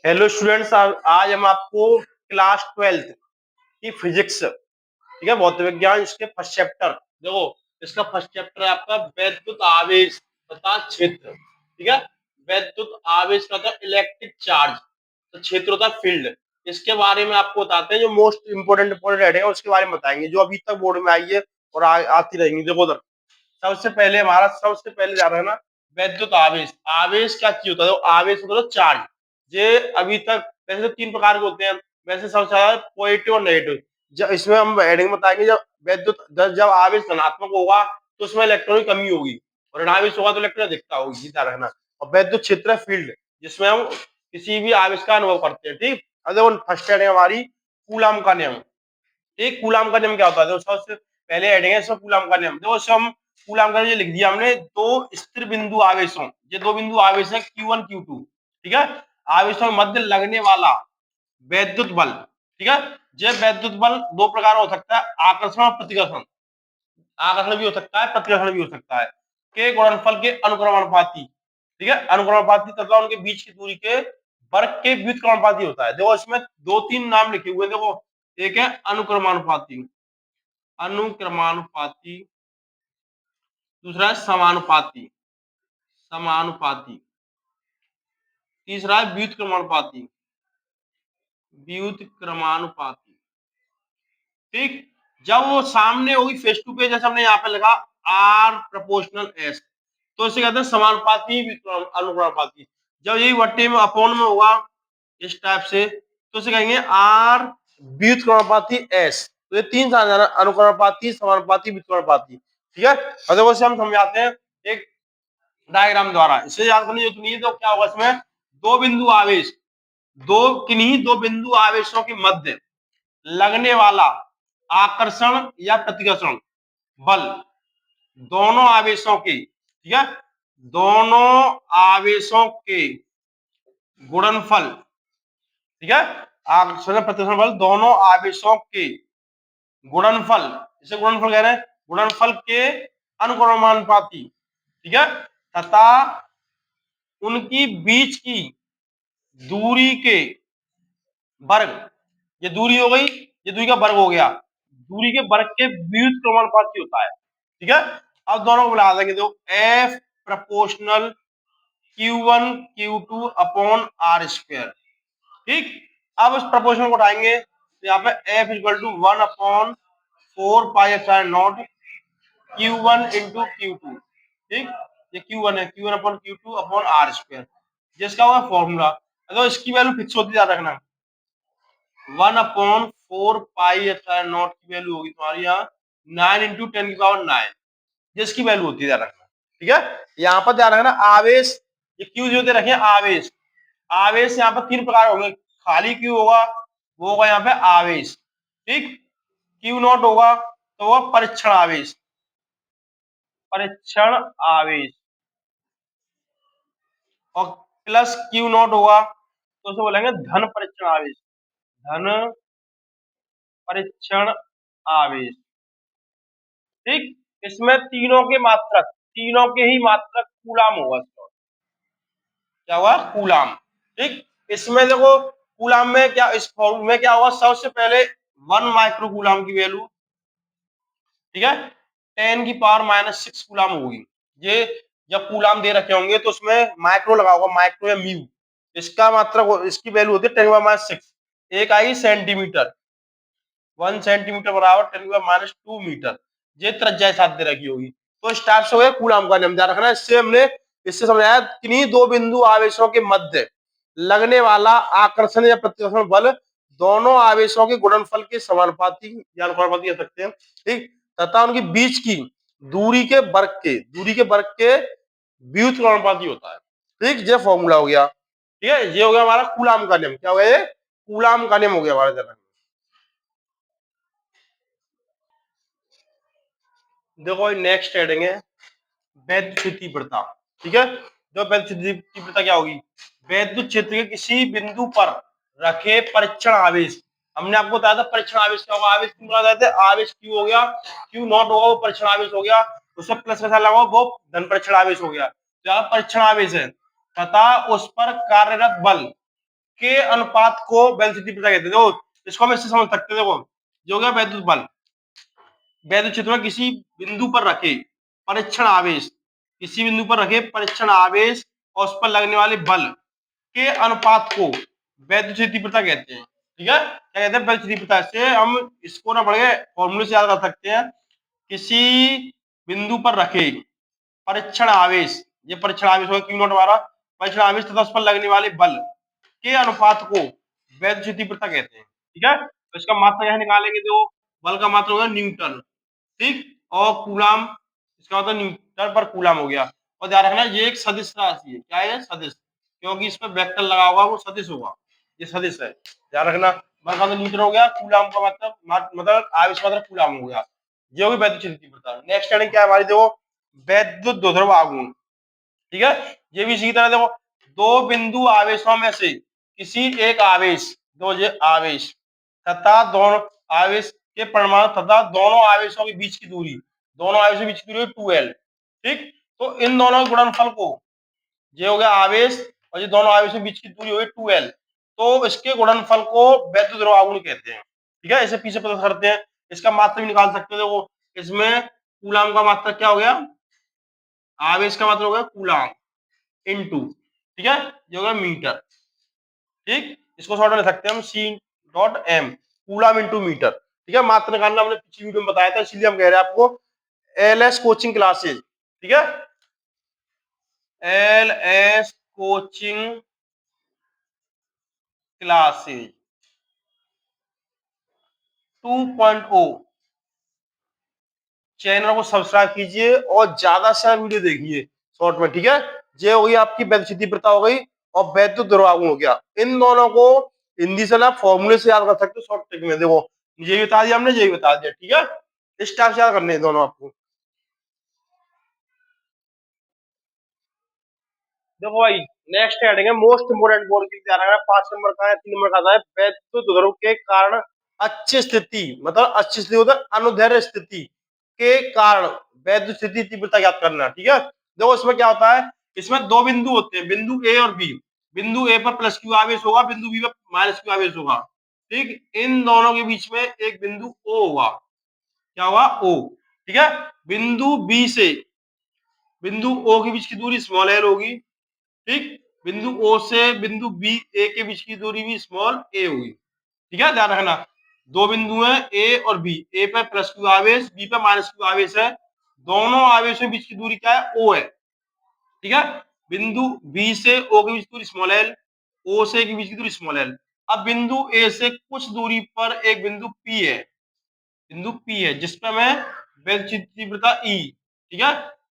Hello students, आज हम आपको क्लास 12th की फिजिक्स, ठीक है, भौतिक विज्ञान, इसके फर्स्ट चैप्टर, देखो इसका फर्स्ट चैप्टर है आपका वैद्युत आवेश तथा क्षेत्र। ठीक है, वैद्युत आवेश का था इलेक्ट्रिक चार्ज, तो क्षेत्र होता है फील्ड। इसके बारे में आपको बताते हैं, जो मोस्ट इंपोर्टेंट इंपोर्टेंट है उसके बारे में बताएंगे, जो अभी तक बोर्ड में आई है और आती रहेंगी। देखो उधर सबसे पहले जा रहा है ना, वैद्युत आवेश। आवेश क्या चीज होता है? तो आवेश होता है चार्ज। ये अभी तक वैसे तो 3 प्रकार के होते हैं, वैसे सबसे ज्यादा पॉजिटिव और नेगेटिव। जब इसमें हम हेडिंग बताएंगे, जब आवेश धनात्मक होगा तो उसमें इलेक्ट्रॉन की कमी होगी, और ऋणावेश होगा तो इलेक्ट्रॉन अधिकता होगी, ध्यान रखना। और वैद्युत क्षेत्र फील्ड, जिसमें हम किसी भी आवेश का अनुभव करते हैं। ठीक, अब देखो फर्स्ट हेडिंग हमारी कूलाम का नियम। एक कूलाम का नियम क्या होता है? तो सबसे पहले हेडिंग है इसमें कूलाम का नियम। देखो इसमें हम कूलाम का ये लिख दिया हमने, दो स्थिर बिंदु आवेशों, ये दो बिंदु आवेश है Q1 Q2, ठीक है, आवेशों के मध्य लगने वाला वैद्युत बल। ठीक है, ये वैद्युत बल दो प्रकार हो सकता है, आकर्षण और प्रतिकर्षण। आकर्षण भी हो सकता है, प्रतिकर्षण भी हो सकता है, के गुणनफल के अनुक्रमानुपाती। ठीक है, अनुक्रमानुपाती तथा उनके बीच की दूरी के वर्ग के व्युत्क्रमानुपाती होता है। देखो इसमें 2-3 नाम लिखे हुए हैं, देखो एक है अनुक्रमानुपाती, अनुक्रमानुपाती, दूसरा है समानुपाती, समानुपाती, तीसरा है व्युत्क्रमानुपाती, व्युत्क्रमानुपाती। ठीक, जब वो सामने होगी फेस टू फेस, जैसे हमने यहाँ पे लिखा आर प्रोपोर्शनल एस, तो इसे कहते हैं समानुपाती अनुक्रमानुपाती। जब यही वट्टे में अपॉन में होगा इस टाइप से, तो इसे कहेंगे आर व्युत्क्रमानुपाती एस। तो ये 3 अनुक्रमानुपाती, समानुपाती, व्युत्क्रमानुपाती। ठीक है, और देखो इसे हम समझाते हैं एक डायग्राम द्वारा। इसे याद करने की जरूरत नहीं है। तो क्या होगा इसमें, दो बिंदु आवेश, किन्हीं दो बिंदु आवेशों के मध्य लगने वाला आकर्षण या प्रतिकर्षण बल, दोनों आवेशों के, ठीक है, दोनों आवेशों के गुणनफल, ठीक है, आकर्षण प्रतिकर्षण बल दोनों आवेशों के गुणनफल, इसे गुणनफल कह रहे हैं, गुणनफल के अनुक्रमानुपाती, ठीक है, तथा उनकी बीच की दूरी के वर्ग, ये दूरी हो गई, ये दूरी का वर्ग हो गया, दूरी के वर्ग के व्युत्क्रमानुपाती होता है। ठीक है, अब दोनों को मिला देंगे, तो F proportional Q1 Q2 upon are square. ठीक, अब इस प्रोपोर्शनल को उठाएंगे, तो यहाँ पे F equal to 1 upon 4 pi epsilon not Q1 into Q2। ठीक, ये Q1 है, Q1 upon Q2 upon are square, जिसका होगा फॉर्मूला। तो इसकी वैल्यू फिक्स होती है, याद रखना। 1/4 पाई एप्सिलॉन नॉट की वैल्यू होगी तुम्हारी यहाँ 9 इंटू 10⁹, जिसकी वैल्यू होती है, ध्यान रखना। ठीक है, यहाँ पर ध्यान रखना आवेश, ये क्यू जो दे रखे हैं आवेश। आवेश यहाँ पर 3 प्रकार होंगे, खाली क्यू होगा, वो होगा यहाँ पे आवेश। ठीक, क्यू नॉट होगा तो वह परीक्षण आवेश, परीक्षण आवेश, और प्लस क्यू नॉट होगा तो उसे बोलेंगे धन परीक्षण आवेश, धन परीक्षण आवेश। ठीक, इसमें तीनों के ही मात्रक कूलाम होगा। क्या हुआ? कूलाम। ठीक, इसमें देखो कूलाम में क्या, इस फॉर्मूले में क्या होगा, सबसे पहले 1 माइक्रो कूलाम की वैल्यू, ठीक है, 10⁻⁻6 कूलाम होगी। ये जब कूलाम दे रखे होंगे तो उसमें माइक्रो लगा होगा, माइक्रो या म्यू, इसका मात्रक, इसकी वैल्यू होती है 10⁻6। एक आई सेंटीमीटर, 1 सेंटीमीटर बराबर 10⁻2 मीटर, ये त्रिज्या साथ दे रखी होगी। तो इस टाइप से हो गया कूलाम का नियम, ध्यान रखना। इससे समझाया किन्हीं दो बिंदु आवेशों के मध्य लगने वाला आकर्षण या प्रतिकर्षण बल दोनों आवेशों के गुणनफल के समानुपाती या अनुपाती कह सकते हैं। ठीक, तथा उनके बीच की दूरी के वर्ग के व्युत्क्रमानुपाती होता है। ठीक, ये फॉर्मूला हो गया। ठीक है, ये हो गया हमारा कूलाम का नियम। क्या हो गया? ये कूलाम का नियम हो गया हमारा। जरा देखो नेक्स्ट हेडिंग है वैद्युत तीव्रता। ठीक है, जो वैद्युत तीव्रता क्या होगी, वैद्युत क्षेत्र के किसी बिंदु पर रखे परीक्षण आवेश। हमने आपको बताया था परीक्षण आवेश क्या होगा, आवेश क्यों बताए थे, आवेश क्यू हो गया, क्यू नॉट होगा वो परीक्षण आवेश हो गया, उससे प्लस का लगा वो धन परीक्षण आवेश हो गया। तो यहाँ परीक्षण आवेश है, तथा उस पर कार्यरत बल के अनुपात को वैद्युत प्रता कहते हैं। देखो इसको हम इससे समझ सकते हैं। देखो जो हो गया वैद्युत बल, वैद्युत क्षेत्र में किसी बिंदु पर रखे परीक्षण आवेश, किसी बिंदु पर रखे परीक्षण आवेश और उस पर लगने वाले बल के अनुपात को वैद्युत तीव्रता कहते हैं। ठीक है, क्या कहते हैं? वैद्युत तीव्रता। से हम इसको ना बढ़ गए फॉर्मूले से याद कर सकते हैं। किसी बिंदु पर रखे परीक्षण आवेश, ये परीक्षण आवेश होगा क्यू नॉट हमारा, परीक्षण आवेश तथा उस पर लगने वाले बल के अनुपात को वैद्युत तीव्रता कहते हैं। ठीक है, तो इसका मात्रा यह निकालेंगे, जो बल का मात्रा होगा न्यूटन, ठीक, और कूलाम, इसका मतलब न्यूटन पर कूलाम हो गया। और ध्यान रखना ये एक सदिश राशि है। क्या है? सदिश, क्योंकि इस पर वेक्टर लगा होगा वो सदिश होगा, ये सदिश है। ध्यान रखना, बल का मतलब न्यूटन हो गया, कूलाम का मतलब आवेश का मतलब कूलाम हो गया। ये होगी वैद्युत तीव्रता। नेक्स्ट हेडिंग क्या है हमारी? देखो वैद्युत द्विध्रुव आघूर्ण। ठीक है, ये भी इसी तरह देखो, दो बिंदु आवेशों में से किसी एक आवेश, दो ये आवेश तथा दोनों आवेश के परमाणु तथा दोनों आवेशों के बीच की दूरी, दोनों आवेशों के बीच की दूरी 2l। ठीक, तो इन दोनों के गुणनफल को, ये हो गया आवेश और ये दोनों आवेशों के बीच की दूरी हो गई 2l, तो इसके गुणनफल को वैद्युत द्विध्रुव आघूर्ण कहते हैं। ठीक है, इसे पीछे पता करते हैं। इसका मात्रा भी निकाल सकते हो। देखो इसमें कूलाम का मात्रा क्या हो गया? आवेश का मात्रा हो गया कूलाम इनटू, ठीक है, ये हो गया मीटर। ठीक, इसको शॉर्ट में लिख सकते हैं हम C dot m, coulomb into metre. ठीक है, मात्रा निकालना हमने पिछली वीडियो में बताया था, इसलिए हम कह रहे हैं आपको एलएस कोचिंग क्लासेज। ठीक है, एलएस कोचिंग क्लासेज 2.0 चैनल को सब्सक्राइब कीजिए और ज्यादा से ज्यादा वीडियो देखिए शॉर्ट में। ठीक है, ये हो गई आपकी वैद्युत तीव्रता हो गई और वैद्युत द्विध्रुव आघूर्ण हो गया। इन दोनों को हिंदी से ना फॉर्मूले से याद कर सकते हो शॉर्ट ट्रिक में। देखो ये बता दिया हमने, यही बता दिया। ठीक है, इस टाइप से याद करने हैं दोनों आपको। देखो भाई नेक्स्ट हेडिंग है मोस्ट इंपोर्टेंट बोर्ड की तैयार है। 5 नंबर का है, 3 नंबर का है। वैद्युत द्विध्रुव के कारण अच्छी स्थिति, मतलब अच्छी स्थिति होता है अनुदैर्ध्य स्थिति के कारण वैद्युत स्थिति तीव्रता ज्ञात करना। ठीक है, देखो इसमें क्या होता है, इसमें दो बिंदु होते हैं, बिंदु ए और बी। बिंदु ए पर प्लस क्यू आवेश होगा, बिंदु बी पर माइनस क्यू आवेश होगा। ठीक, इन दोनों के बीच में एक बिंदु ओ होगा। क्या हुआ? ओ। ठीक है, बिंदु बी से बिंदु ओ के बीच की दूरी स्मॉल एल होगी। ठीक, बिंदु ओ से बिंदु बी ए के बीच की दूरी भी स्मॉल ए होगी। ठीक है, ध्यान रखना, दो बिंदु हैं ए और बी, ए पे प्लस क्यू आवेश, बी पे माइनस क्यू आवेश है। दोनों आवेशों के बीच की दूरी क्या है? ओ है। ठीक है, बिंदु बी से ओ के बीच की दूरी स्मॉल एल, ओ से के बीच की दूरी स्मॉल एल। अब बिंदु ए से कुछ दूरी पर एक बिंदु पी है, बिंदु पी है जिसपे मैं वैद्युत तीव्रता ई। ठीक है,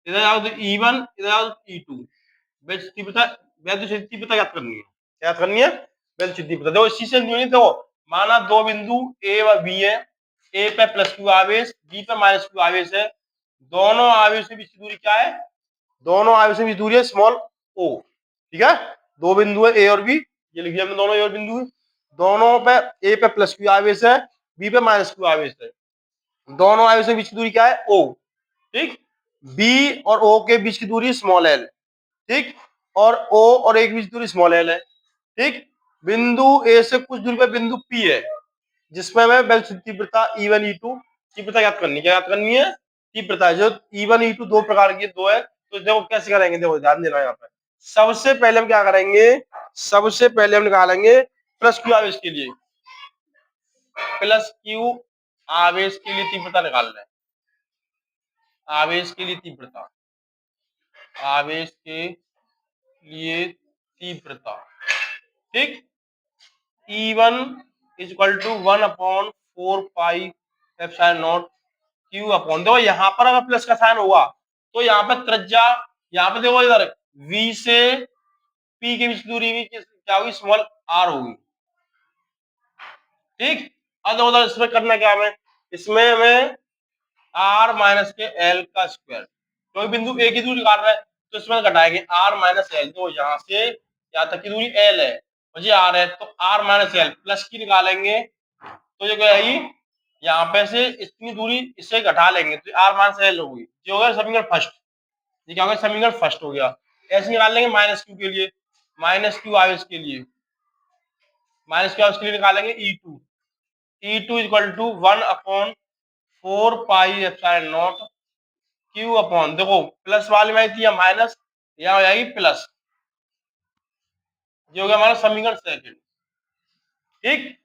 इधर जाओ तो E1, इधर जाओ तो E2। वैद्युत तीव्रता, वैद्युत तीव्रता याद करनी है। क्या याद करनी है? वैद्युत तीव्रता। देखो इसी से नहीं, देखो माना दो बिंदु ए व बी है, ए पे प्लस क्यू आवेश, बी पे माइनस क्यू आवेश है। दोनों आवेश के बीच की दूरी क्या है? दोनों आवेश के बीच दूरी है स्मॉल ओ। ठीक है, दो बिंदु है ए और बी, ये लिख दिया हमने, दोनों ए और बिंदु है। दोनों पे ए पे प्लस क्यू आवेश है, बी पे माइनस क्यू आवेश है। दोनों आवेशों के बीच की दूरी क्या है? ओ। ठीक, बी और ओ के बीच की दूरी स्मॉल एल। ठीक, और ओ और ए के बीच की दूरी स्मॉल एल है। ठीक, बिंदु ए से कुछ दूरी पे बिंदु पी है जिसमें हमें वैद्युत तीव्रता E1 E2 तीव्रता याद करनी है। क्या याद करनी है? तीव्रता। जो E1 E2 दो प्रकार की दो है, तो देखो कैसे करेंगे, देखो ध्यान देना यहाँ पे। सबसे पहले हम क्या करेंगे, सबसे पहले हम निकालेंगे प्लस क्यू आवेश के लिए, प्लस क्यू आवेश के लिए तीव्रता निकालना है। आवेश के लिए तीव्रता, आवेश के लिए तीव्रता। ठीक, E1 is equal to 1/4 pi q upon, देखो यहाँ पर अगर प्लस का साइन हुआ तो यहाँ पे त्रिज्या, यहाँ पे देखो इधर V से P के बीच की दूरी भी क्या होगी? स्मॉल r होगी। ठीक, अब देखो उधर इसमें करना क्या हमें, इसमें हमें r माइनस के l का स्क्वायर, क्योंकि बिंदु ए की दूरी निकाल रहा है तो इसमें घटाएंगे r माइनस एल। तो यहाँ से यहाँ तक की दूरी l है और ये r है, तो r माइनस एल प्लस की निकालेंगे तो ये क्या है, यहाँ पे से इतनी दूरी इससे घटा लेंगे तो r माइनस एल होगी। ये होगा समीकरण फर्स्ट। ये क्या होगा? समीकरण फर्स्ट हो गया। ऐसे निकाल लेंगे माइनस क्यू के लिए, माइनस क्यू आवेश के लिए, माइनस क्यू आवेश के लिए निकालेंगे E2 equal to 1/4 pi epsilon not Q upon, देखो प्लस वाली में आई थी या माइनस, यहाँ हो जाएगी प्लस, ये हो गया हमारा समीकरण सेकंड। ठीक,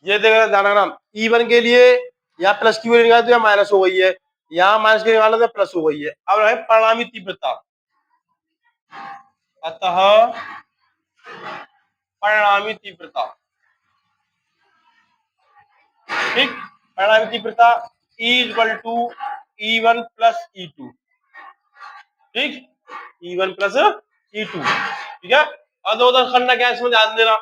ये देखना ध्यान रखना, E1 के लिए यहाँ प्लस क्यू निकाला तो यहाँ माइनस हो गई है, यहाँ माइनस क्यू निकाला तो प्लस हो गई है। अब है परिणामी तीव्रता, अतः परिणामी तीव्रता, ठीक, परिणामी तीव्रता E equal to E1 plus E2, ठीक, E1 प्लस E2, ठीक है। अब उधर करना क्या है, इसमें ध्यान देना,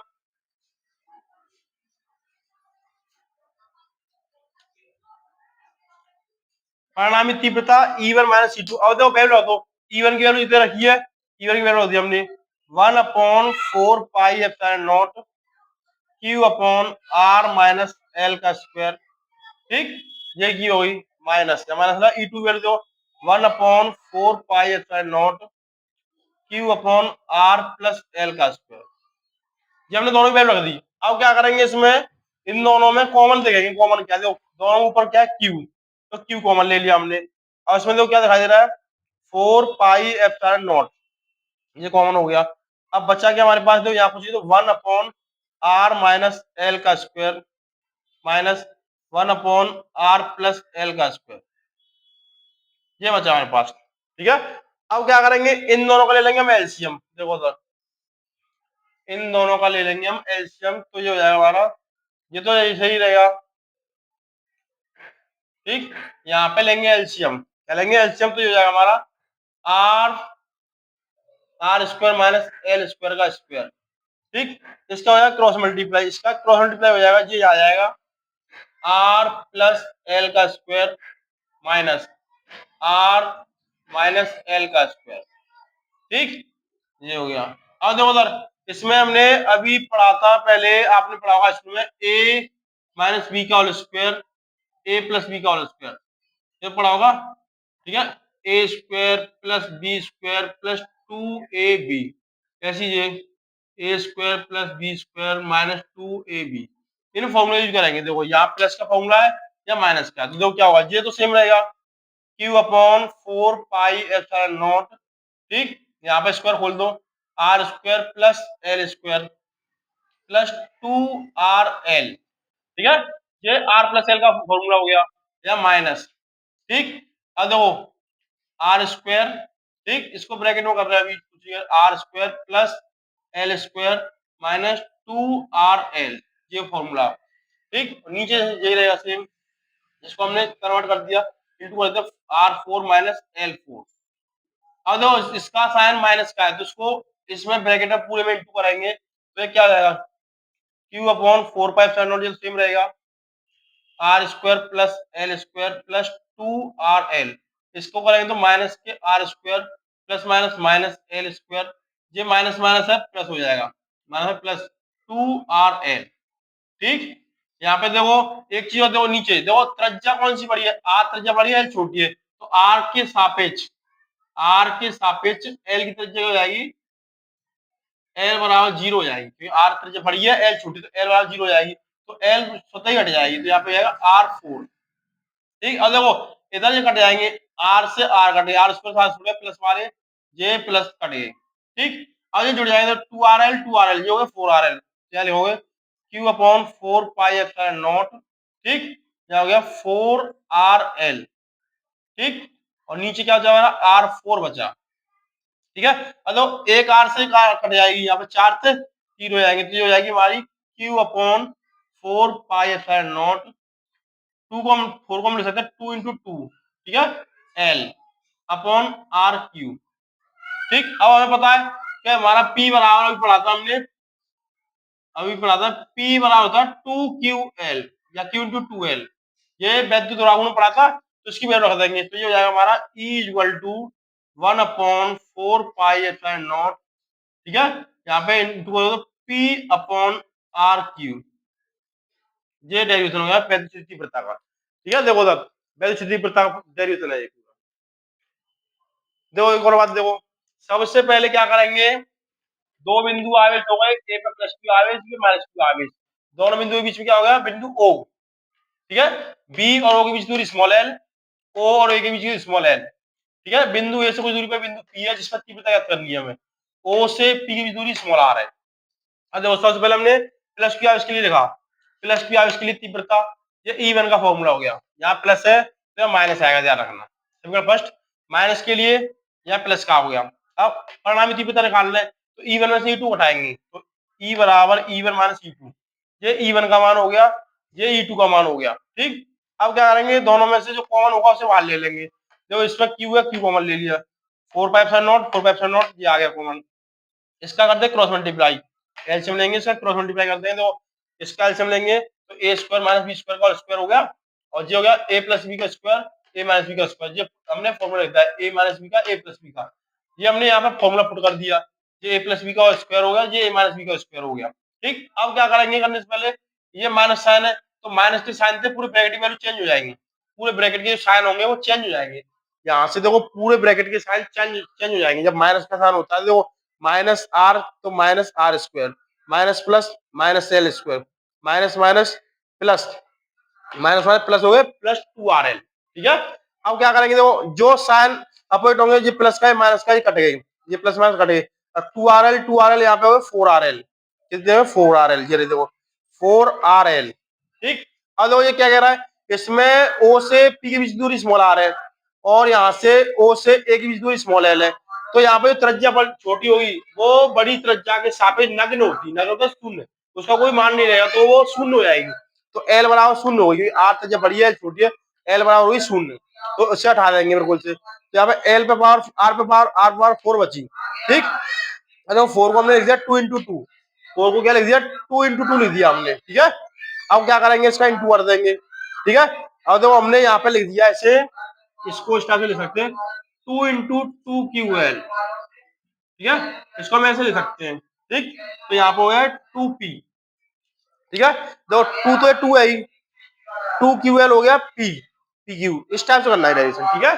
परिणामी तीव्रता E1 माइनस E2। अब देखो वैल्यू दो, E1 की वैल्यू इधर रखी है, E1 की वैल्यू दी हमने 1/4 pi epsilon not Q upon R minus L का स्क्वायर, ठीक, ये की होगी माइनस माइनस E2 वैल्यू दो 1/4 pi epsilon not Q upon R plus L का स्क्वायर, ये हमने दोनों की वैल्यू रख दी। अब क्या करेंगे, इसमें इन दोनों में कॉमन देखेंगे, कॉमन क्या, देखो दोनों ऊपर क्या है क्यू, तो क्यू कॉमन ले लिया हमने। अब इसमें देखो क्या दिखाई दे रहा है 4 पाई एप्सिलॉन नॉट, ये कॉमन हो गया। अब बचा क्या हमारे पास, देखो यहाँ कुछ तो 1/R माइनस L का square minus 1/R plus L का स्क्वायर, ये बचा हमारे पास, ठीक है। अब क्या करेंगे, इन दोनों का ले लेंगे हम एलसीएम, देखो सर इन दोनों का ले लेंगे हम एलसीएम, तो ये हो जाएगा हमारा, ये तो ऐसे ही रहेगा, ठीक, यहाँ पे लेंगे एलसीएम, क्या लेंगे एलसीएम, तो ये हो जाएगा हमारा r square minus L square का स्क्वायर, ठीक, इसका हो जाएगा क्रॉस मल्टीप्लाई, इसका क्रॉस मल्टीप्लाई हो जाएगा, ये आ जाएगा आर प्लस एल का square minus r minus l का स्क्वायर, ठीक, ये हो गया। अब देखो सर, इसमें हमने अभी पढ़ा था, पहले आपने पढ़ा होगा स्कूल में ए माइनस बी का whole square, A plus B का होल स्क्वायर, ये पढ़ा होगा, ठीक है, A square plus B square plus 2ab, ऐसी ये A square plus B square minus 2ab, इन फॉर्मूला यूज करेंगे। देखो यहाँ प्लस का फॉर्मूला है या माइनस का, तो देखो क्या होगा, ये तो सेम रहेगा q upon 4 pi epsilon not, ठीक, यहाँ पे स्क्वायर खोल दो, r square plus L square plus 2RL, ठीक है, ये आर प्लस एल का फॉर्मूला हो गया, या माइनस, ठीक। अब देखो आर स्क्वायर, ठीक, इसको ब्रैकेट में कर रहे हैं अभी, r square plus L square minus 2RL, ये फॉर्मूला, ठीक, नीचे यही रहेगा सेम, जिसको हमने कन्वर्ट कर दिया इंटू कर दिया R4 माइनस L4। अब देखो इसका साइन माइनस का है, तो इसको इसमें ब्रैकेट में पूरे में इंटू कराएंगे, तो ये क्या हो जाएगा Q upon 4 pi epsilon naught, same रहेगा R square plus L square plus 2RL, इसको करेंगे तो माइनस के R square plus minus minus L square, ये माइनस माइनस है प्लस हो जाएगा, माइनस प्लस 2RL, ठीक। यहाँ पे देखो एक चीज देखो, नीचे देखो त्रिज्या कौन सी बड़ी है, आर त्रिज्या बड़ी है, एल छोटी है, तो आर के सापेक्ष एल की त्रिज्या हो जाएगी, एल बराबर 0 हो जाएगी, क्योंकि आर त्रिज्या बड़ी है एल छोटी, तो एल बराबर 0 हो जाएगी, तो एल स्वतः ही हट जाएगी, तो यहाँ पे जाएगा R4, ठीक। अब देखो इधर ये कट जाएंगे, आर से आर कट गए, आर स्क्वायर साथ जुड़ गए, प्लस वाले जे प्लस कट गए, ठीक। अब ये जुड़ जाएंगे तो 2RL ये हो गए 4RL, क्या हो गए Q upon 4 pi epsilon not, ठीक, क्या हो गया 4RL, ठीक, और नीचे क्या बचा हमारा R4 बचा, ठीक है। मतलब एक आर से कट जाएगी, यहाँ पे 4 से 3 हो जाएंगे, तो ये हो जाएगी हमारी Q upon 4 pi epsilon naught, 2 को हम 4 को हम लिख सकते हैं 2 इंटू 2, ठीक है, एल अपॉन आर क्यू, ठीक। अब हमें पता है कि हमारा पी बराबर, अभी पढ़ा था हमने, अभी पढ़ा था पी बराबर होता है 2QL या Q इंटू 2L, ये वैद्युत द्रावक में पढ़ा था, तो इसकी वैल्यू रख देंगे, तो ये हो जाएगा हमारा E equal to 1/4 pi epsilon not, ठीक है, यहाँ पे इंटू करो तो P अपॉन आर क्यू, ये डेरिवेशन हो गया वैद्युत तीव्रता का, ठीक है। देखो वैद्युत तीव्रता का डेरिवेशन है, देखो एक और बात देखो, सबसे पहले क्या करेंगे, दो बिंदु आवेश हो गए, ए पे प्लस क्यू आवेश, बी माइनस क्यू आवेश, दोनों बिंदु के बीच में क्या हो गया, बिंदु ओ, ठीक है। बी और ओ के बीच दूरी स्मॉल एल, ओ और ए के बीच की स्मॉल एल, ठीक है। बिंदु ए से कुछ दूरी पे बिंदु पी है जिसका तीव्रता ज्ञात करनी है हमें, ओ से पी की बीच दूरी स्मॉल आर है। अब देखो सबसे पहले हमने प्लस क्यू आवेश के लिए लिखा, प्लस क्यू आवेश के लिए तीव्रता, ये E1 का फॉर्मूला हो गया, यहाँ प्लस है तो माइनस आएगा, ध्यान रखना। फर्स्ट माइनस के लिए यहाँ प्लस का हो गया। अब परिणामी तीव्रता निकालना है तो E1 में से E2 घटाएंगे, तो E बराबर E1 माइनस E2, ये E1 का मान हो गया, ये E2 का मान हो गया, ठीक। अब क्या करेंगे, दोनों में से जो कॉमन होगा उसे बाहर ले लेंगे। देखो इसमें Q है, Q कॉमन ले लिया, 4 5 नॉट, ये आ गया कॉमन। इसका करते हैं क्रॉस मल्टीप्लाई, एलसीएम लेंगे, इसका क्रॉस मल्टीप्लाई करते हैं, तो इसका एलसीएम लेंगे तो ए स्क्वायर माइनस बी स्क्वायर का स्क्वायर हो गया, और ये हो गया ए प्लस बी का स्क्वायर, ए माइनस बी का स्क्वायर, ये हमने फॉर्मूला लिखा है ए माइनस बी का ए प्लस बी का, ये हमने यहाँ पे फॉर्मूला पुट कर दिया, ये ए प्लस बी का स्क्वायर हो गया, ये ए माइनस बी का स्क्वायर हो गया, ठीक। अब क्या करेंगे, करने से पहले ये माइनस साइन है तो माइनस के साइन से पूरे ब्रैकेट की वैल्यू चेंज हो जाएंगी, पूरे ब्रैकेट के जो साइन होंगे वो चेंज हो जाएंगे, यहाँ से देखो पूरे ब्रैकेट के साइन चेंज हो जाएंगे, जब माइनस का साइन होता है देखो माइनस आर तो minus r square, minus plus minus L square, minus minus plus, minus minus plus हो गए प्लस 2RL, ठीक है। अब क्या करेंगे, देखो जो साइन अपोजिट होंगे, ये प्लस का है माइनस का, ये कट गए, ये प्लस माइनस कट गए, 2RL यहाँ पे हो गए 4RL, कितने 4RL, ये देखो 4RL, ठीक। अब देखो ये क्या कह रहा है, इसमें ओ से पी के बीच दूरी स्मॉल आर है, और यहाँ से ओ से ए के बीच दूरी स्मॉल एल है, तो यहाँ पे त्रिज्या बड़ी छोटी होगी, वो बड़ी त्रिज्या के सापेक्ष नग्न होती, नग्न होता शून्य, उसका कोई मान नहीं रहेगा, तो वो शून्य हो जाएगी, तो एल बराबर शून्य होगी, आर त्रिज्या बड़ी है छोटी है, एल बराबर होगी शून्य, तो उससे हटा देंगे बिल्कुल से, तो यहाँ पे एल पे पावर आर पे पावर आर पावर 4 बची, ठीक। तो 4 को हमने लिख दिया 2 × 2, 4 को क्या लिख दिया 2 × 2 लिख दिया हमने, ठीक है। अब क्या करेंगे, इसका इंटू कर देंगे, ठीक है। अब देखो हमने यहाँ पे लिख दिया ऐसे, इसको इस टाइप से लिख सकते हैं 2 × 2QL, ठीक है, इसको हम ऐसे लिख सकते हैं, ठीक। तो यहाँ पे हो गया 2P, ठीक है, देखो 2 तो 2 है ही, 2QL हो गया PQ, इस टाइप से करना है डायरेक्शन, ठीक है।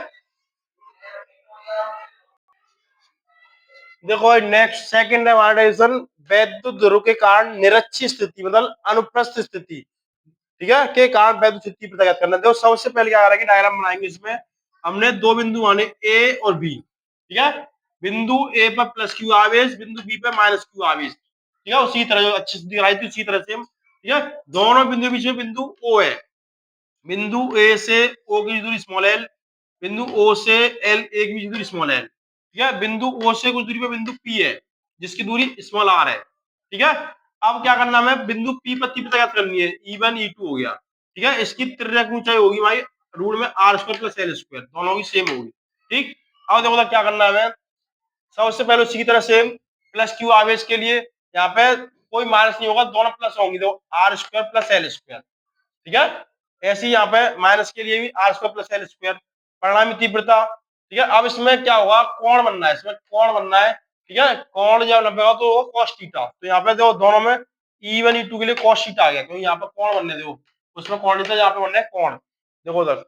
देखो नेक्स्ट सेकंड है हमारा डायरेक्शन, वैद्युत ध्रुव के कारण निरक्षीय स्थिति मतलब अनुप्रस्थ स्थिति, ठीक है, के कारण वैद्युत स्थिति पता ज्ञात करना। देखो सबसे पहले क्या करेंगे, डायग्राम बनाएंगे, इसमें हमने दो बिंदु माने ए और बी, ठीक है, बिंदु ए पर प्लस क्यू आवेश, बिंदु बी पर माइनस क्यू आवेश, ठीक है, उसी तरह जो अच्छे से दिखाई थी उसी तरह से, ठीक है। दोनों बिंदु के बीच में बिंदु ओ है, बिंदु ए से ओ की दूरी स्मॉल एल, बिंदु ओ से एल ए की दूरी स्मॉल एल, ठीक है, बिंदु ओ से कुछ दूरी पे बिंदु पी है जिसकी दूरी स्मॉल आर है, ठीक है। अब क्या करना है, बिंदु पी पर तीव्रता ज्ञात करनी है, E1 E2 हो गया, ठीक है, इसकी त्रिज्या ऊंचाई होगी हमारी रूट में r square plus L square, दोनों की सेम होगी, ठीक। अब देखो क्या करना है हमें, सबसे पहले उसी की तरह सेम प्लस क्यू आवेश के लिए यहाँ पे कोई माइनस नहीं होगा, दोनों प्लस होंगे, तो r square plus L square, ठीक है। ऐसे ही यहाँ पे माइनस के लिए भी r square plus L square, परिणामी तीव्रता, ठीक है। अब इसमें क्या होगा, कोण बनना है, इसमें कोण बनना है, ठीक है, कोण जब नपेगा तो cos थीटा, तो यहाँ पे देखो दोनों में E1 E2 के लिए cos थीटा आ गया, क्योंकि यहाँ पे कोण बनने दो, उसमें कोण नहीं था, यहाँ पे बनना है कोण, देखो उधर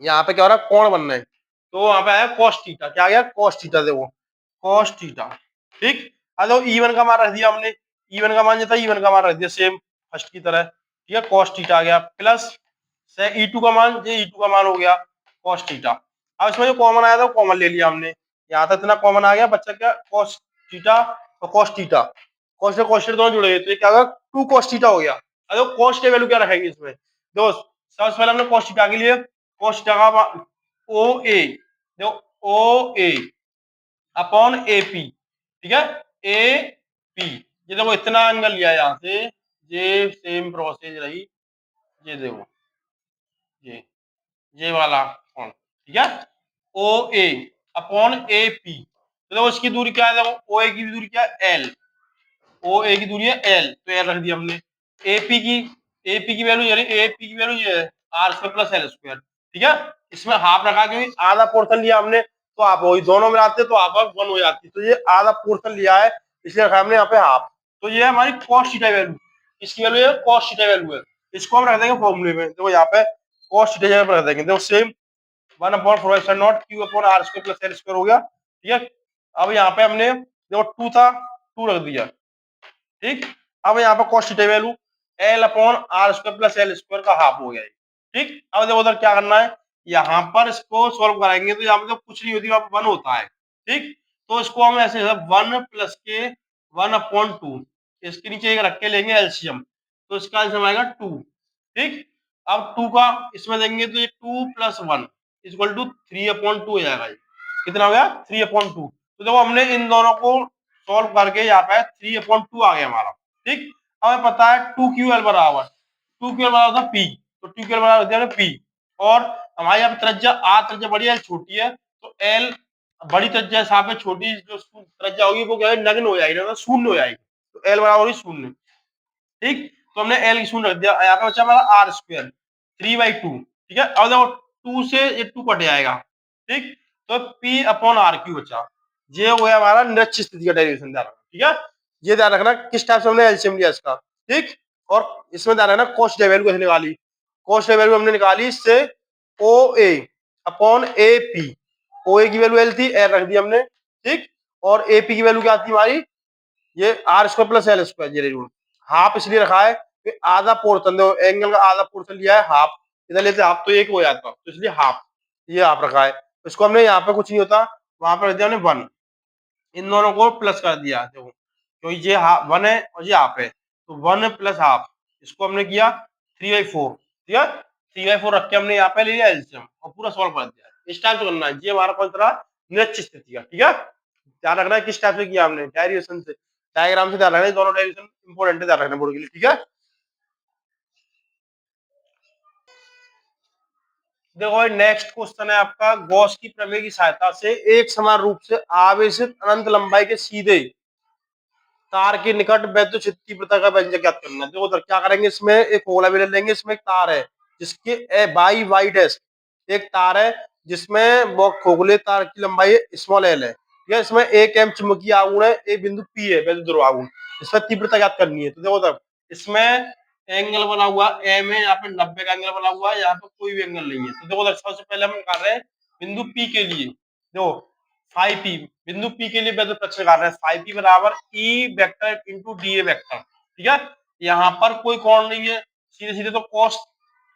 यहाँ पे क्या हो रहा है, कोण बनना है, तो वहां पे आया cos थीटा, क्या आ गया cos थीटा, देखो cos थीटा, ठीक। अब देखो E1 का मान रख दिया हमने, E1 का मान जो था E1 का मान रख दिया सेम फर्स्ट की तरह, ठीक है, cos थीटा आ गया, प्लस से E2 का मान, ये E2 का मान हो गया cos थीटा। अब इसमें जो कॉमन आया था वो कॉमन ले लिया हमने, यहाँ तक इतना कॉमन आ गया, बच्चा क्या cos थीटा और cos थीटा, cos से cos दोनों जुड़े हुए, तो ये क्या होगा 2 cos थीटा हो गया। अब देखो cos की वैल्यू क्या रखेंगे इसमें, दोस्त सबसे पहले हमने cos थीटा के लिए cos थीटा का ओ ए, देखो ओ ए अपॉन ए पी, ठीक है, ए पी, ये देखो इतना एंगल लिया यहाँ से, ये सेम प्रोसेस रही, ये देखो ये वाला कोण, ठीक है, ओ ए अपॉन ए पी, तो देखो इसकी दूरी क्या है, देखो ओ ए की दूरी क्या है एल, ओ ए की दूरी है एल, तो एल रख दिया हमने, एपी की वैल्यू यानी एपी की वैल्यू ये है R square plus L square, ठीक है। इसमें हाफ रखा क्योंकि आधा पोर्शन लिया हमने, तो आप वही दोनों में आते तो आप 1 हो जाती, तो ये आधा पोर्शन लिया है इसलिए रखा हमने यहाँ पे हाफ, तो ये है हमारी cos थीटा वैल्यू, इसकी वैल्यू है cos थीटा वैल्यू है, इसको हम रख देंगे फॉर्मूले में, देखो यहाँ पे cos थीटा जगह पर रख देंगे, देखो same 1/4 naught Q upon are square plus L square हो गया, ठीक है। अब यहाँ पे हमने देखो 2 था, 2 रख दिया, ठीक। अब यहाँ पे cos theta value L upon are square plus L square का हाफ हो गया है, ठीक। अब देखो उधर क्या करना है, यहाँ पर इसको सॉल्व कराएंगे तो यहाँ पे तो कुछ नहीं होती, वहां पर 1 होता है, ठीक। तो इसको हम ऐसे 1 प्लस के 1/2 इसके नीचे एक रख के लेंगे एलसीएम, तो इसका आंसर आएगा 2, ठीक। अब 2 का इसमें देंगे तो ये 2 प्लस 1 इक्वल टू 3/2 हो जाएगा। कितना हो गया 3/2। तो देखो हमने इन दोनों को सॉल्व करके यहाँ पे 3/2 आ गया हमारा, ठीक। अब हमें पता है 2QL बराबर 2QL बराबर था P, तो 2QL बराबर दिया P, और हमारे यहाँ पे त्रिज्या R त्रिज्या बड़ी है, छोटी है, तो L बड़ी त्रिज्या हिसाब में छोटी जो त्रिज्या होगी वो क्या है, नग्न हो जाएगी, मतलब शून्य हो जाएगी, तो L बराबर होगी शून्य, ठीक। तो हमने L की शून्य रख दिया, यहाँ पे बचा हमारा आर स्क्वायर 3/2, ठीक है। अब देखो 2 से ये 2 कट जाएगा, ठीक। तो P अपॉन आर क्यू बचा, ये हो गया हमारा निरच्छ स्थिति का डेरिवेशन, ध्यान रखना, ठीक है। ये ध्यान रखना किस टाइप से हमने एलसीएम लिया इसका, ठीक। और इसमें ध्यान रखना कॉस्ट वैल्यू कैसे निकाली, कॉस्ट वैल्यू हमने निकाली इससे ओ ए अपॉन ए पी, ओ ए की वैल्यू एल थी, एल रख दी हमने, ठीक। और ए पी की वैल्यू क्या थी हमारी, ये R square plus L square, ये रूल हाफ इसलिए रखा है कि आधा पोर्शन दो एंगल का आधा पोर्शन लिया है हाफ, इधर लेते हाफ तो एक हो जाता, तो इसलिए हाफ ये हाफ रखा है। इसको हमने यहाँ पे कुछ नहीं होता, वहां पर रख दिया हमने 1, इन दोनों को प्लस कर दिया, देखो क्योंकि ये हाफ 1 है और ये हाफ है, तो 1 प्लस हाफ, इसको हमने किया 3/4, ठीक है। 3/4 रख के हमने यहाँ पे ले लिया एलसीएम और पूरा सॉल्व कर दिया। इस टाइप से करना है, ये हमारा कौन सा निरच्छ स्थिति का, ठीक है। ध्यान रखना है किस टाइप से किया हमने, डायरेक्शन से, डायग्राम से ध्यान रखना है, दोनों डायरेक्शन इंपॉर्टेंट है, ध्यान रखना बोर्ड के लिए, ठीक है। देखो नेक्स्ट क्वेश्चन है आपका, गॉस की प्रमेय की सहायता से एक समान रूप से आवेशित अनंत लंबाई के सीधे तार के निकट वैद्युत क्षेत्र तीव्रता का व्यंजक ज्ञात करना है। देखो उधर क्या करेंगे, इसमें एक गोला भी ले लेंगे, इसमें एक तार है जिसके ए बाई वाई डैश, एक तार है जिसमें वो खोखले तार की लंबाई स्मॉल एल है, ठीक है। इसमें एक एम चुंबकीय आघूर्ण है, एक बिंदु पी है वैद्युत ध्रुव आघूर्ण, इसमें तीव्रता ज्ञात करनी है। तो देखो उधर इसमें एंगल बना हुआ एम है, यहाँ पे 90 का एंगल बना हुआ है, यहाँ पे कोई भी एंगल नहीं है। तो देखो उधर सबसे पहले हम निकाल रहे हैं बिंदु पी के लिए, देखो 5P बिंदु P के लिए वैद्युत प्रक्षेप निकाल रहे हैं, 5P बराबर E vector into DA vector, ठीक है। यहाँ पर कोई कोण नहीं है, सीधे सीधे तो cos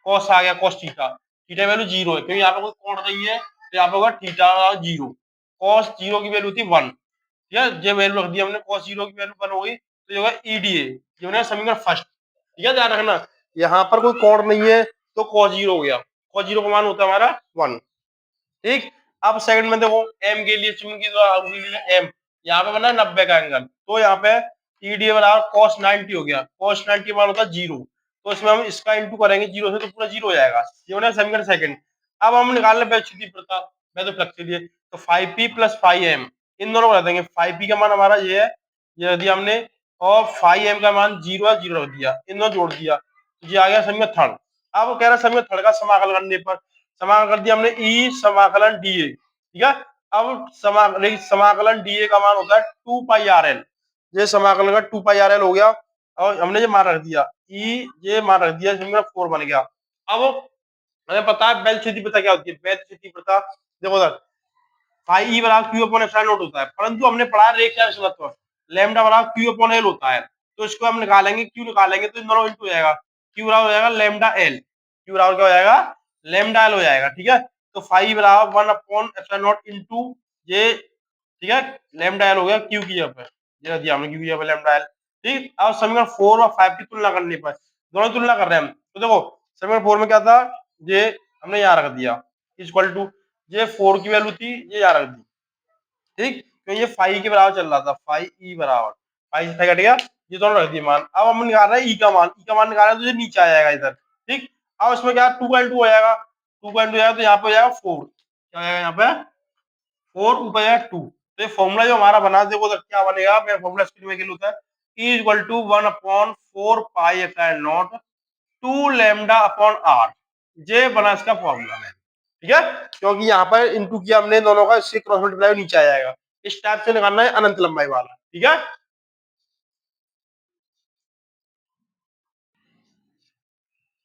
cos आ गया, cos थीटा, थीटा वैल्यू 0 है क्योंकि यहाँ पे कोई कोण नहीं है, तो यहाँ पे होगा थीटा 0, cos 0 की वैल्यू थी 1, ठीक है। ये वैल्यू रख दी हमने, cos 0 की वैल्यू 1 हो गई, तो ये होगा EDA, ये होगा समीकरण फर्स्ट, ठीक है। ध्यान रखना यहाँ पर कोई कोण नहीं है तो cos 0 हो गया, cos 0 का मान होता है हमारा 1, ठीक। अब सेकंड में देखो एम के लिए चुंबकीय एम यहाँ पे बना 90 का एंगल, तो यहाँ पे ईडीए बराबर cos 90 हो गया, cos 90 मान होता है 0, तो इसमें हम इसका इंटू करेंगे 0 से तो पूरा 0 हो जाएगा, ये होना समीकरण सेकंड। अब हम निकाल ले वैद्युत तीव्रता, वैद्युत फ्लक्स के लिए, तो 5P प्लस 5M इन दोनों को रख देंगे, 5P का मान हमारा ये है, ये रख दिया हमने, और 5M का मान 0 है, 0 रख दिया, इन दोनों जोड़ दिया, ये आ गया समीकरण थर्ड। अब वो कह रहा है समीकरण थर्ड का समाकलन करने पर, समाकलन कर दिया हमने ई समाकलन डीए, ठीक है। अब समाकलन डीए का मान होता है 2πRL, ये समाकलन का 2πRL हो गया, और हमने ये मान रख दिया ई, ये मान रख दिया, समीकरण 4 बन गया। अब हमें पता है बेल स्थिति पता क्या होती है, बेल स्थिति पता देखो सर, फाई ई बराबर क्यू अपॉन एप्सिलॉन नॉट होता है, परंतु हमने पढ़ा रेखीय घनत्व लैम्डा बराबर क्यू अपॉन एल होता है, तो इसको हम निकालेंगे, क्यू निकालेंगे तो इन दोनों इंटू हो जाएगा, क्यू बराबर हो जाएगा लैम्डा एल, क्यू बराबर क्या हो जाएगा लैम्डा एल हो जाएगा, ठीक है। तो फाई बराबर 1 अपॉन एप्सिलॉन नॉट इंटू ये, ठीक है, लैम्डा एल हो गया क्यू की जगह पे, ये दिया हमने क्यू की जगह पे लैम्डा एल, ठीक। अब समीकरण 4 और 5 की तुलना करने पर, दोनों तुलना कर रहे हैं हम, तो देखो समीकरण 4 में क्या था, ये हमने यहाँ रख दिया इक्वल टू, ये 4 की वैल्यू थी, ये यहाँ रख दी, ठीक। तो ये फाई के बराबर चल रहा था, फाई ई बराबर फाई से कट गया, ये दोनों रख दिए मान। अब हम निकाल रहे हैं ई का मान, ई का मान निकाल रहे हैं तो ये नीचे आ जाएगा इधर, ठीक। अब इसमें क्या 2.2 हो जाएगा, 2.2 जाएगा तो यहाँ पे हो जाएगा 4, क्या हो जाएगा यहाँ पे 4, ऊपर जाएगा 2, तो ये फॉर्मूला जो हमारा बना, देखो तो क्या बनेगा, मेरा फॉर्मूला स्क्रीन में होता है E equal to 1 upon 4 pi epsilon naught 2 lambda upon R, ये बना इसका फॉर्मूला है, ठीक है। क्योंकि यहाँ पर इंटू किया हमने दोनों का, इससे क्रॉस मल्टीप्लाई नीचे आ जाएगा, इस टाइप से निकालना है अनंत लंबाई वाला, ठीक है।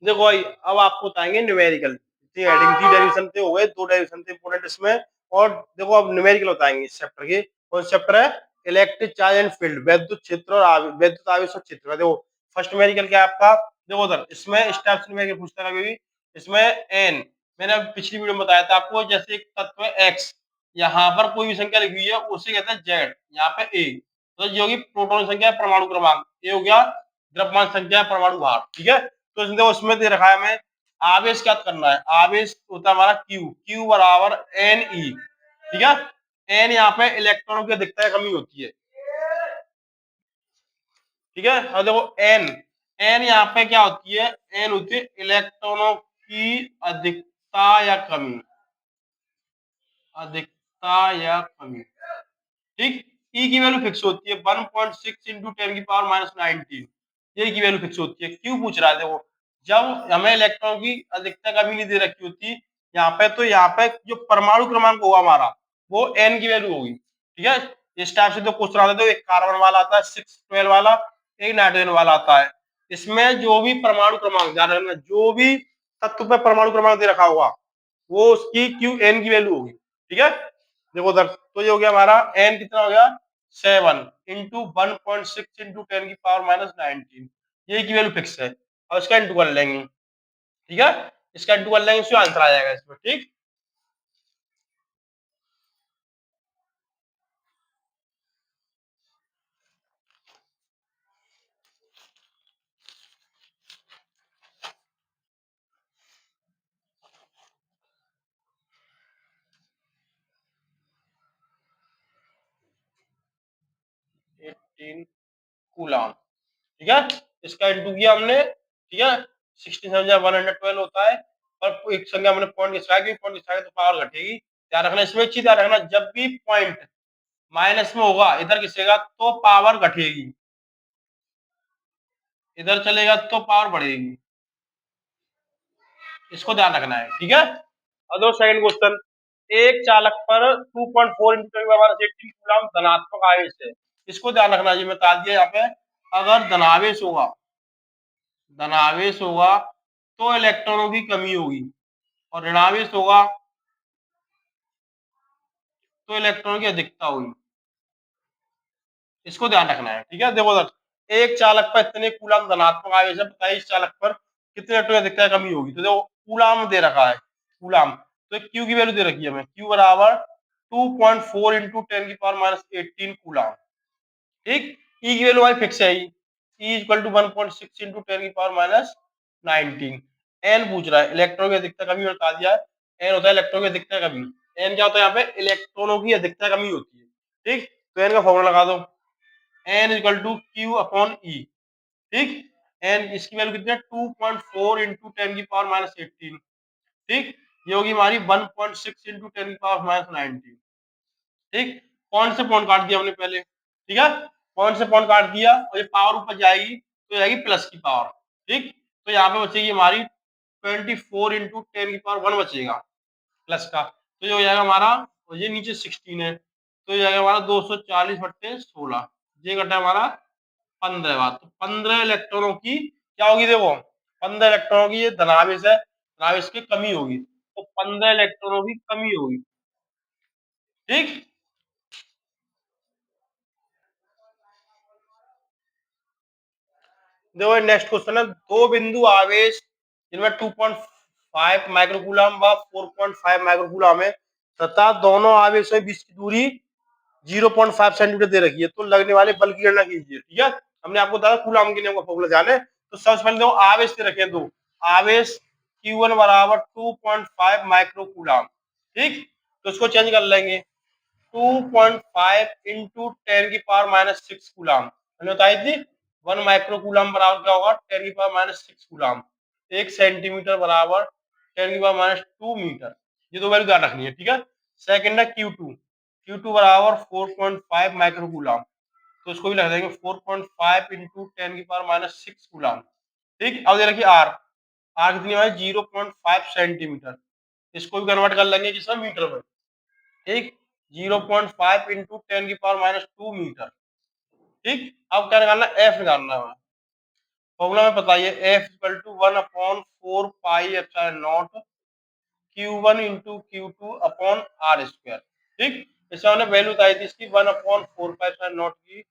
देखो भाई अब आपको बताएंगे न्यूमेरिकल, हेडिंग थी डेरिवेशन थे हो गए, 2 डेरिवेशन थे इंपोर्टेंट इसमें, और देखो अब न्यूमेरिकल बताएंगे इस चैप्टर के। कौन चैप्टर है? इलेक्ट्रिक चार्ज एंड फील्ड, वैद्युत क्षेत्र और वैद्युत आवेश और क्षेत्र। देखो फर्स्ट मेडिकल क्या है आपका, देखो उधर इसमें स्टेप्स में पूछता है कभी भी, इसमें एन, मैंने पिछली वीडियो में बताया था आपको, जैसे एक तत्व है एक्स, यहाँ पर कोई भी संख्या लिखी हुई है उसे कहते हैं जेड, यहाँ पे ए, तो ये होगी प्रोटॉन संख्या परमाणु क्रमांक, ये हो गया द्रव्यमान संख्या परमाणु भार, ठीक है। तो देखो उसमें दे रखा है हमें आवेश क्या करना है, आवेश होता है हमारा क्यू, क्यू बराबर एन ई, ठीक है। एन यहाँ पे इलेक्ट्रॉनों की अधिकता या कमी होती है, ठीक है। और देखो एन, एन यहाँ पे क्या होती है, एन होती है इलेक्ट्रॉनों की अधिकता या कमी, अधिकता या कमी, ठीक। ई की वैल्यू फिक्स होती है 1.6 इंटू 10 की पावर माइनस 19, ये की वैल्यू फिक्स होती है। क्यों पूछ रहा है, देखो जब हमें इलेक्ट्रॉन की अधिकता कमी नहीं दे रखी होती यहाँ पे, तो यहाँ पे जो परमाणु क्रमांक होगा हमारा वो एन की वैल्यू होगी, ठीक है। इस टाइप से तो क्वेश्चन आता है, तो एक कार्बन वाला आता है 612 वाला, एक नाइट्रोजन वाला आता है। इसमें जो भी परमाणु क्रमांक, ध्यान रखना, जो भी तत्व पे परमाणु क्रमांक दे रखा होगा वो उसकी क्यू एन की वैल्यू होगी, ठीक है। देखो उधर, तो ये हो गया हमारा एन कितना हो गया 7 इंटू 1.6 इंटू 10 की पावर माइनस 19, ये की वैल्यू फिक्स है। और इसका इंटू कर लेंगे, ठीक है, इसका इंटू कर लेंगे, इसमें आंसर आ जाएगा इसमें, ठीक। एटीन कूलम, ठीक है, इसका इंटू किया हमने, ठीक है। 16 112 होता है, और एक संख्या हमने पॉइंट की पॉइंट की तो पावर घटेगी। ध्यान रखना, इसमें एक चीज ध्यान रखना, जब भी पॉइंट माइनस में होगा, इधर घिसेगा तो पावर घटेगी, इधर चलेगा तो पावर बढ़ेगी, इसको ध्यान रखना है, ठीक है। और दो सेकंड क्वेश्चन, एक चालक पर 2.4 इंटू 10 कूलम धनात्मक आवेश है, इसको ध्यान रखना जी, मैं बता दिया यहाँ पे, अगर धनावेश होगा तो इलेक्ट्रॉनों की कमी होगी, और ऋणावेश होगा तो इलेक्ट्रॉन की अधिकता होगी, इसको ध्यान रखना है, ठीक है। देखो सर, एक चालक पर इतने कूलम धनात्मक आवेश है, बताइए इस चालक पर कितने इलेक्ट्रॉन की अधिकता कमी होगी। तो देखो कूलम दे रखा है, कूलम, तो क्यू की वैल्यू दे रखी है हमें, क्यू बराबर 2.4 इंटू 10 की पावर माइनस 18 कूलम, ठीक। ई की वैल्यू हमारी फिक्स है, ई इक्वल टू 1.6 इंटू 10 की पावर माइनस 19। एन पूछ रहा है इलेक्ट्रॉन की अधिकता कमी, बता दिया है एन होता है इलेक्ट्रॉन की अधिकता कमी। एन क्या होता है यहाँ पे, इलेक्ट्रॉनों की अधिकता कमी होती है, ठीक। तो एन का फॉर्मूला लगा दो, N equal to Q upon E, ठीक। एन इसकी वैल्यू कितनी है 2.4 इंटू 10 की पावर माइनस 18, ठीक। ये होगी हमारी 1.6 इंटू 10 की पावर माइनस 19, ठीक। पॉइंट से पॉइंट काट दिया हमने पहले, ठीक है, पॉइंट से पॉइंट काट दिया, और ये पावर ऊपर जाएगी तो जाएगी प्लस की पावर, ठीक। तो यहाँ पे बचेगी हमारी 24 इंटू 10 की पावर 1 बचेगा प्लस का, तो ये हो जाएगा हमारा, और ये नीचे 16 है, तो ये जाएगा हमारा 240/16, ये घटा हमारा 15 बार, तो 15 इलेक्ट्रॉनों की क्या होगी, देखो 15 इलेक्ट्रॉनों की, ये धनावेश है, धनावेश की कमी होगी, तो 15 इलेक्ट्रॉनों की कमी होगी, ठीक। देखो नेक्स्ट क्वेश्चन है, दो बिंदु आवेश जिनमें 2.5 माइक्रोकूलम व 4.5 माइक्रोकूलम है, तथा दोनों आवेशों के बीच की दूरी 0.5 सेंटीमीटर दे रखी है, तो लगने वाले बल की गणना कीजिए, ठीक है। हमने आपको बताया कूलम के नियम का फॉर्मूला जाने, तो सबसे पहले देखो आवेश दे रखे हैं दो, आवेश Q1 बराबर 2.5 माइक्रोकूलम, ठीक। तो इसको चेंज कर लेंगे, 2.5 इंटू 10 की पावर माइनस 6 कूलम, मैंने बताई थी 1 माइक्रोकूलम बराबर क्या होगा 10 की पावर माइनस 6 कूलम, 1 सेंटीमीटर बराबर 10 की पावर माइनस 2 मीटर, ये दो वैल्यू ध्यान रखनी है, ठीक है। सेकंड है Q2, Q2 बराबर 4.5 माइक्रोकूलम, तो इसको भी लग देंगे 4.5 इंटू 10 की पावर माइनस 6 कूलम, ठीक। अब दे रखिए आर, आर कितनी है 0.5 सेंटीमीटर, इसको भी कन्वर्ट कर लेंगे किसमें, मीटर में, ठीक। 0.5 इंटू 10 की पावर माइनस 2 मीटर, ठीक। अब क्या निकालना, एफ निकालना है, फॉर्मूला में बताइए, F equal to 1/4 pi epsilon not Q1 into Q2 upon are square, ठीक। इसमें हमने वैल्यू बताई थी इसकी 1/4 नॉट की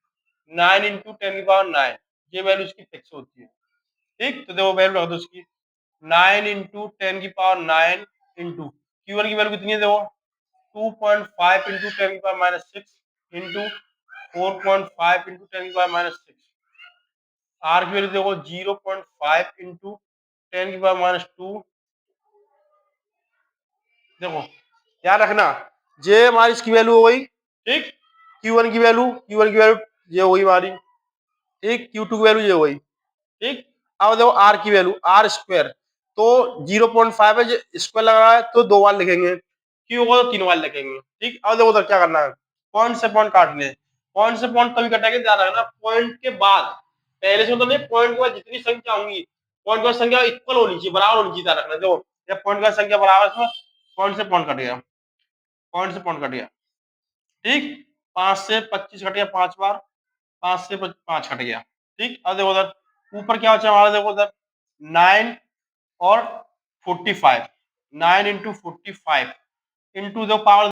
9 इंटू 10⁹ ये वैल्यू इसकी फिक्स होती है। ठीक, तो देखो वैल्यू रख दो इसकी 9 इंटू 10⁹ इंटू Q1 की वैल्यू कितनी है देखो 2.5 इंटू 10⁻6 इंटू 4.5 इंटू 10⁻6 आर की वैल्यू देखो 0.5 इंटू 10⁻2 देखो याद रखना ये हमारी इसकी वैल्यू हो गई। ठीक, Q1 की वैल्यू ये हो गई हमारी। ठीक, Q2 की वैल्यू ये हो गई। ठीक, अब देखो आर की वैल्यू आर स्क्वायर तो 0.5 है, स्क्वायर लग रहा है तो 2 बार लिखेंगे, क्यू होगा तो 3 बार लिखेंगे। ठीक, अब देखो उधर क्या करना है, पॉइंट से पॉइंट काटने, पॉइंट से पॉइंट तभी कटेंगे, ध्यान रखना पॉइंट के बाद पहले से मतलब नहीं, पॉइंट के बाद जितनी संख्या होंगी पॉइंट की संख्या इक्वल होनी चाहिए, बराबर होनी चाहिए, ध्यान रखना। देखो ये पॉइंट का संख्या बराबर, इसमें पॉइंट से पॉइंट कट गया, पॉइंट से पॉइंट कट गया। ठीक, 5 से 25 कट गया 5 बार, 5 से 5 कट गया। ठीक, अब देखो उधर ऊपर क्या बचा हमारा, देखो उधर 9 और 45, 9 इंटू 45 इंटू दो पावर